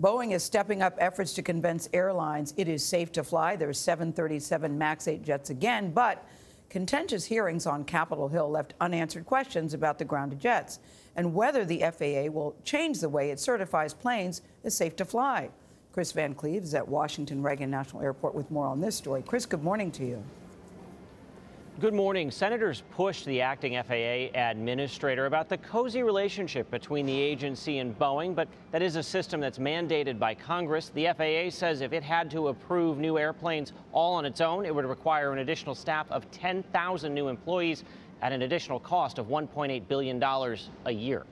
Boeing is stepping up efforts to convince airlines it is safe to fly their 737 MAX 8 jets again, but contentious hearings on Capitol Hill left unanswered questions about the grounded jets and whether the FAA will change the way it certifies planes as safe to fly. Kris Van Cleave is at Washington Reagan National Airport with more on this story. Kris, good morning to you. Good morning. Senators pushed the acting FAA administrator about the cozy relationship between the agency and Boeing, but that is a system that's mandated by Congress. The FAA says if it had to approve new airplanes all on its own, it would require an additional staff of 10,000 new employees at an additional cost of $1.8 billion a year.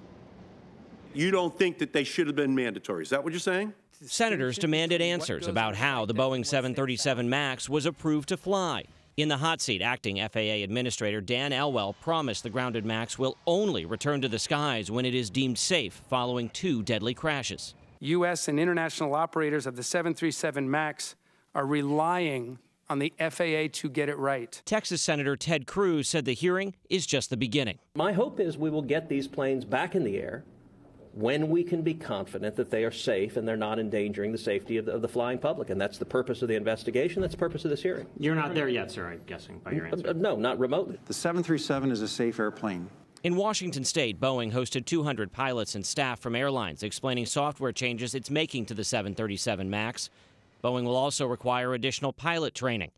You don't think that they should have been mandatory? Is that what you're saying? Senators demanded answers about how the Boeing 737 MAX was approved to fly. In the hot seat, acting FAA Administrator Dan Elwell promised the grounded MAX will only return to the skies when it is deemed safe following 2 deadly crashes. U.S. and international operators of the 737 MAX are relying on the FAA to get it right. Texas Senator Ted Cruz said the hearing is just the beginning. My hope is we will get these planes back in the air when we can be confident that they are safe and they're not endangering the safety of the flying public. And that's the purpose of the investigation. That's the purpose of this hearing. You're not there yet, sir, I'm guessing, by your answer. No, not remotely. The 737 is a safe airplane. In Washington state, Boeing hosted 200 pilots and staff from airlines explaining software changes it's making to the 737 MAX. Boeing will also require additional pilot training.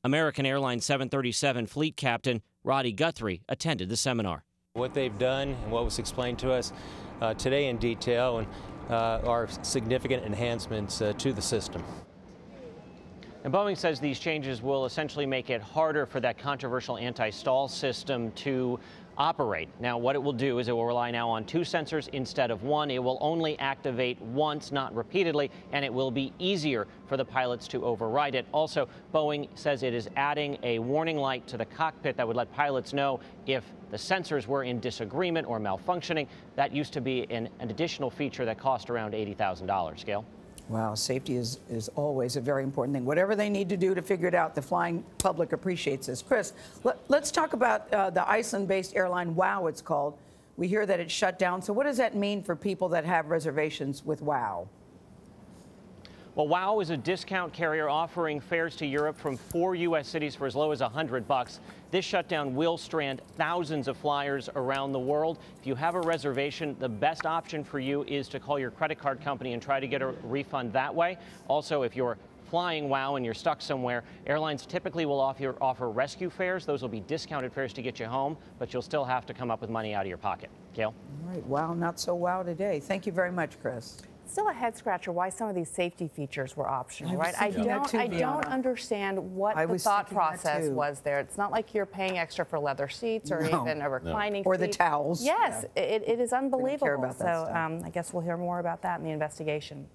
American Airlines 737 fleet captain Roddy Guthrie attended the seminar. What they've done and what was explained to us today in detail are significant enhancements to the system. And Boeing says these changes will essentially make it harder for that controversial anti-stall system to operate. Now, what it will do is it will rely now on 2 sensors instead of 1. It will only activate once, not repeatedly, and it will be easier for the pilots to override it. Also, Boeing says it is adding a warning light to the cockpit that would let pilots know if the sensors were in disagreement or malfunctioning. That used to be an additional feature that cost around $80,000. Gayle? Wow, safety is always a very important thing. Whatever they need to do to figure it out, the flying public appreciates this. Kris, let's talk about the Iceland-based airline WOW, it's called. We hear that it's shut down. So what does that mean for people that have reservations with WOW? Well, WOW is a discount carrier offering fares to Europe from 4 U.S. cities for as low as $100. This shutdown will strand thousands of flyers around the world. If you have a reservation, the best option for you is to call your credit card company and try to get a refund that way. Also, if you're flying WOW and you're stuck somewhere, airlines typically will offer rescue fares. Those will be discounted fares to get you home, but you'll still have to come up with money out of your pocket. Gayle? All right, wow, not so wow today. Thank you very much, Kris. Still a head scratcher why some of these safety features were optional, right? I don't understand what the thought process was there. It's not like you're paying extra for leather seats or even a reclining seat. Or the towels. Yes, it is unbelievable. Care about that so I guess we'll hear more about that in the investigation.